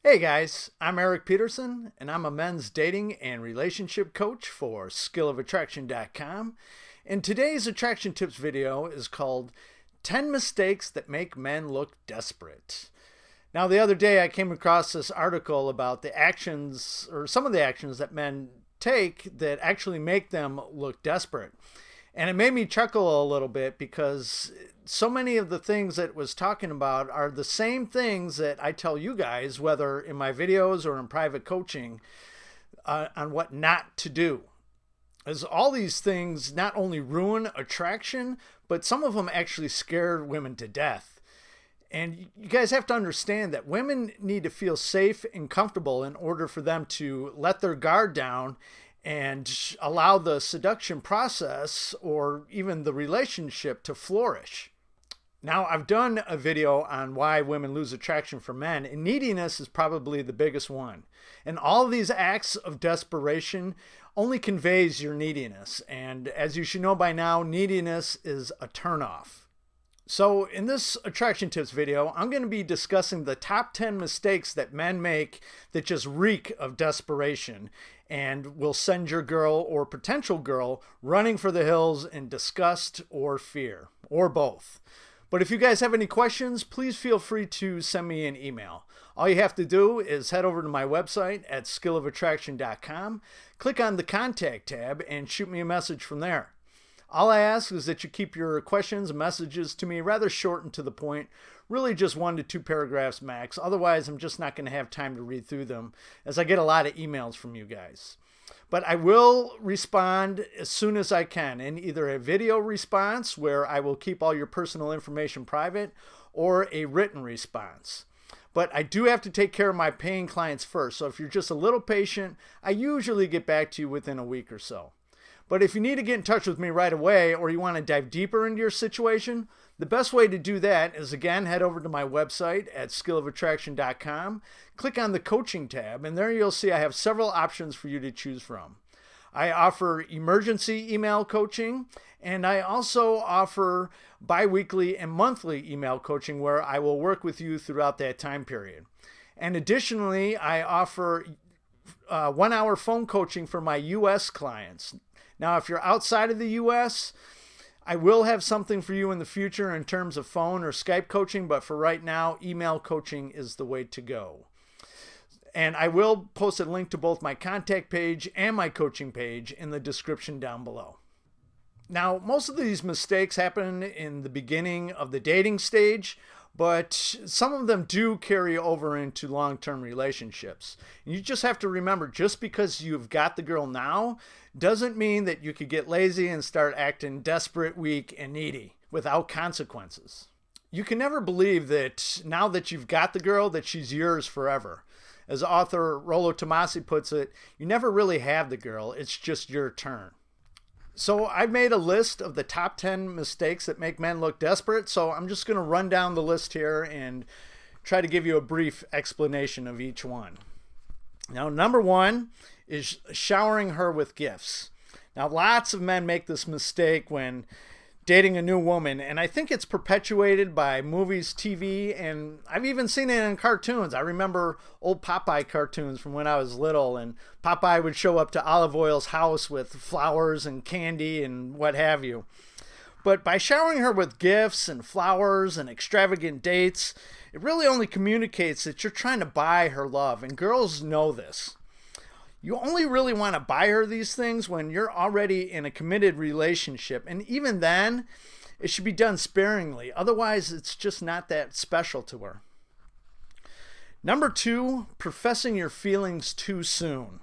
Hey guys, I'm Erik Peterson, and I'm a men's dating and relationship coach for skillofattraction.com. And today's attraction tips video is called 10 Mistakes That Make Men Look Desperate. Now, the other day I came across this article about the actions, or some of the actions that men take that actually make them look desperate. And it made me chuckle a little bit because so many of the things that it was talking about are the same things that I tell you guys, whether in my videos or in private coaching, on what not to do. As all these things not only ruin attraction, but some of them actually scare women to death. And you guys have to understand that women need to feel safe and comfortable in order for them to let their guard down and allow the seduction process or even the relationship to flourish. Now, I've done a video on why women lose attraction for men, and neediness is probably the biggest one. And all of these acts of desperation only conveys your neediness. And as you should know by now, neediness is a turnoff. So in this attraction tips video, I'm going to be discussing the top 10 mistakes that men make that just reek of desperation and will send your girl or potential girl running for the hills in disgust or fear, or both. But if you guys have any questions, please feel free to send me an email. All you have to do is head over to my website at skillofattraction.com, click on the contact tab, and shoot me a message from there. All I ask is that you keep your questions and messages to me rather short and to the point, really just 1 to 2 paragraphs max. Otherwise, I'm just not going to have time to read through them as I get a lot of emails from you guys. But I will respond as soon as I can in either a video response where I will keep all your personal information private or a written response. But I do have to take care of my paying clients first. So if you're just a little patient, I usually get back to you within a week or so. But if you need to get in touch with me right away or you want to dive deeper into your situation, the best way to do that is, again, head over to my website at skillofattraction.com, click on the coaching tab, and there you'll see I have several options for you to choose from. I offer emergency email coaching, and I also offer bi-weekly and monthly email coaching where I will work with you throughout that time period. And additionally, I offer 1-hour phone coaching for my U.S. clients. Now, if you're outside of the U.S., I will have something for you in the future in terms of phone or Skype coaching, but for right now, email coaching is the way to go. And I will post a link to both my contact page and my coaching page in the description down below. Now, most of these mistakes happen in the beginning of the dating stage, but some of them do carry over into long-term relationships. You just have to remember, just because you've got the girl now doesn't mean that you could get lazy and start acting desperate, weak, and needy without consequences. You can never believe that now that you've got the girl that she's yours forever. As author Rollo Tomasi puts it, you never really have the girl, it's just your turn. So I've made a list of the top 10 mistakes that make men look desperate. So I'm just going to run down the list here and try to give you a brief explanation of each one. Now, number 1 is showering her with gifts. Now, lots of men make this mistake when dating a new woman, and I think it's perpetuated by movies, TV, and I've even seen it in cartoons. I remember old Popeye cartoons from when I was little, and Popeye would show up to Olive Oil's house with flowers and candy and what have you. But by showering her with gifts and flowers and extravagant dates, it really only communicates that you're trying to buy her love, and girls know this. You only really want to buy her these things when you're already in a committed relationship. And even then, it should be done sparingly. Otherwise, it's just not that special to her. Number 2, professing your feelings too soon.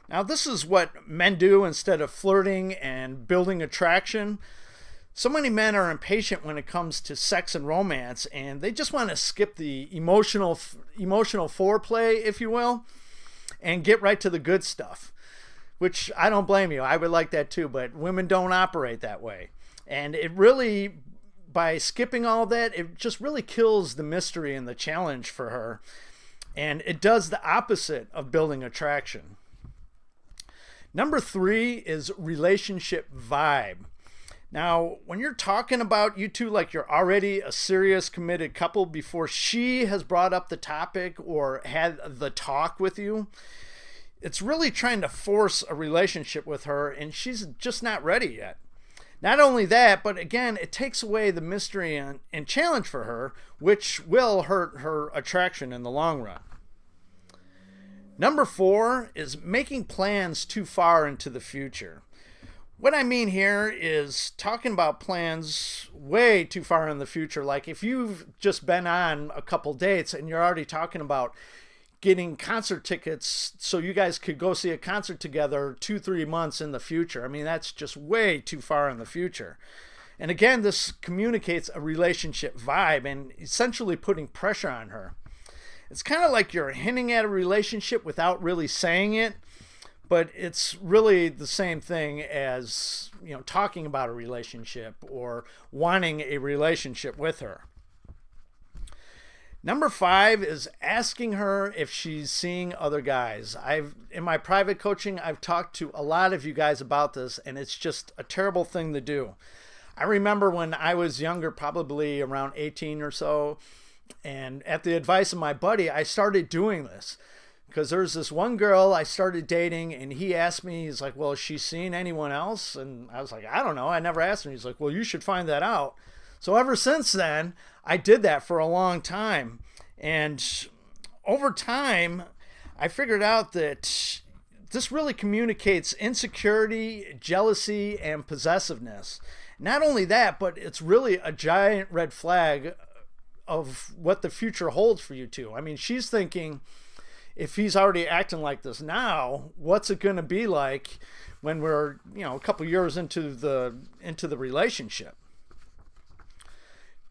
Now, this is what men do instead of flirting and building attraction. So many men are impatient when it comes to sex and romance, and they just want to skip the emotional foreplay, if you will, and get right to the good stuff, which I don't blame you. I would like that too, but women don't operate that way. And it really, by skipping all that, it just really kills the mystery and the challenge for her. And it does the opposite of building attraction. Number 3 is relationship vibe. Now, when you're talking about you two like you're already a serious committed couple before she has brought up the topic or had the talk with you, it's really trying to force a relationship with her, and she's just not ready yet. Not only that, but again, it takes away the mystery and challenge for her, which will hurt her attraction in the long run. Number 4 is making plans too far into the future. What I mean here is talking about plans way too far in the future. Like if you've just been on a couple dates and you're already talking about getting concert tickets so you guys could go see a concert together 2-3 months in the future. I mean, that's just way too far in the future. And again, this communicates a relationship vibe and essentially putting pressure on her. It's kind of like you're hinting at a relationship without really saying it, but it's really the same thing as, talking about a relationship or wanting a relationship with her. Number 5 is asking her if she's seeing other guys. In my private coaching, I've talked to a lot of you guys about this, and it's just a terrible thing to do. I remember when I was younger, probably around 18 or so, and at the advice of my buddy, I started doing this. Because there's this one girl I started dating, and he asked me, he's like, well, is she seeing anyone else? And I was like, I don't know. I never asked him. He's like, well, you should find that out. So ever since then, I did that for a long time. And over time, I figured out that this really communicates insecurity, jealousy, and possessiveness. Not only that, but it's really a giant red flag of what the future holds for you two. I mean, she's thinking, if he's already acting like this now, what's it going to be like when we're, a couple years into the relationship?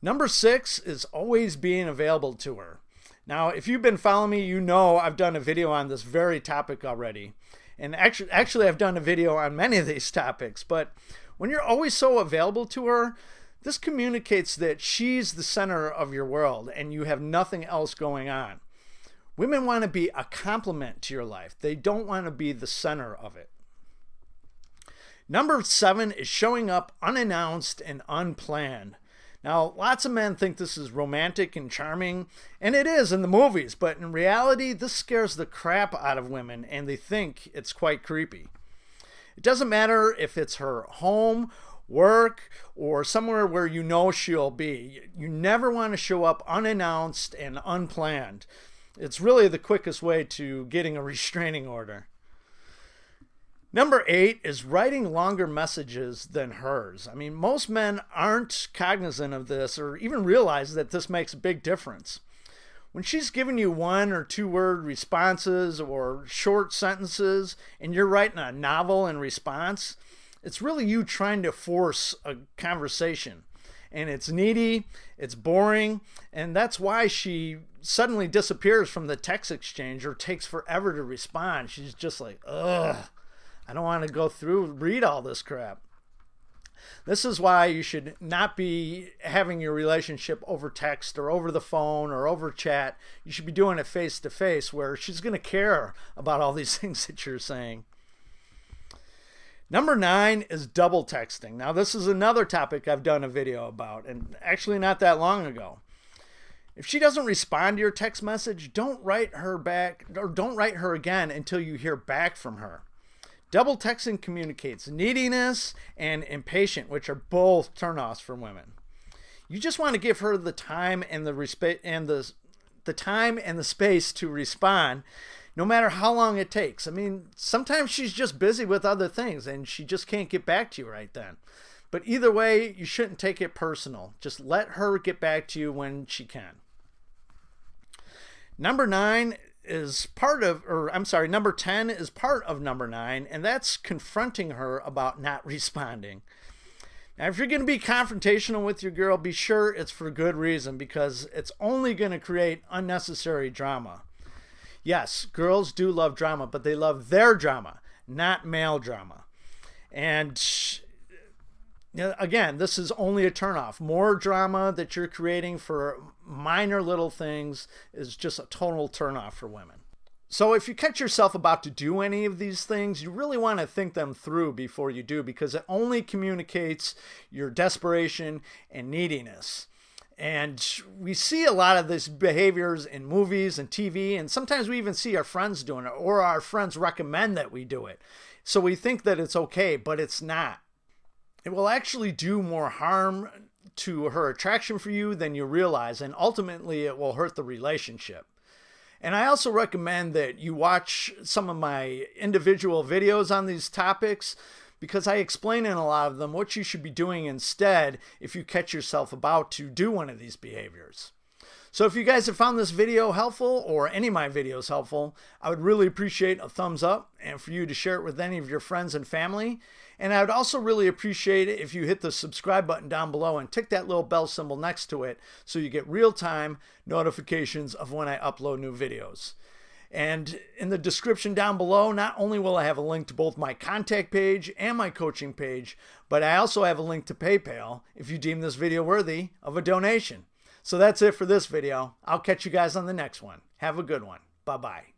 Number 6 is always being available to her. Now, if you've been following me, you know I've done a video on this very topic already. And actually I've done a video on many of these topics. But when you're always so available to her, this communicates that she's the center of your world and you have nothing else going on. Women want to be a complement to your life. They don't want to be the center of it. Number 7 is showing up unannounced and unplanned. Now, lots of men think this is romantic and charming, and it is in the movies, but in reality, this scares the crap out of women, and they think it's quite creepy. It doesn't matter if it's her home, work, or somewhere where you know she'll be. You never want to show up unannounced and unplanned. It's really the quickest way to getting a restraining order. Number 8 is writing longer messages than hers. I mean, most men aren't cognizant of this or even realize that this makes a big difference. When she's giving you 1 or 2 word responses or short sentences and you're writing a novel in response, it's really you trying to force a conversation. And it's needy, it's boring, and that's why she suddenly disappears from the text exchange or takes forever to respond. She's just like, ugh. I don't want to read all this crap. This is why you should not be having your relationship over text or over the phone or over chat. You should be doing it face to face where she's going to care about all these things that you're saying. Number 9 is double texting. Now, this is another topic I've done a video about, and actually not that long ago. If she doesn't respond to your text message, don't write her back or don't write her again until you hear back from her. Double texting communicates neediness and impatient, which are both turnoffs for women. You just want to give her the time and the time and the space to respond, no matter how long it takes. I mean, sometimes she's just busy with other things and she just can't get back to you right then. But either way, you shouldn't take it personal. Just let her get back to you when she can. Number 10 is part of number 9, and that's confronting her about not responding. Now, if you're going to be confrontational with your girl, be sure it's for good reason, because it's only going to create unnecessary drama. Yes, girls do love drama, but they love their drama, not male drama. And again, this is only a turnoff. More drama that you're creating for minor little things is just a total turnoff for women. So if you catch yourself about to do any of these things, you really want to think them through before you do, because it only communicates your desperation and neediness. And we see a lot of these behaviors in movies and TV, and sometimes we even see our friends doing it, or our friends recommend that we do it. So we think that it's okay, but it's not. It will actually do more harm to her attraction for you than you realize, and ultimately it will hurt the relationship. And I also recommend that you watch some of my individual videos on these topics, because I explain in a lot of them what you should be doing instead if you catch yourself about to do one of these behaviors. So if you guys have found this video helpful, or any of my videos helpful, I would really appreciate a thumbs up, and for you to share it with any of your friends and family. And I would also really appreciate it if you hit the subscribe button down below and tick that little bell symbol next to it, so you get real-time notifications of when I upload new videos. And in the description down below, not only will I have a link to both my contact page and my coaching page, but I also have a link to PayPal if you deem this video worthy of a donation. So that's it for this video. I'll catch you guys on the next one. Have a good one. Bye-bye.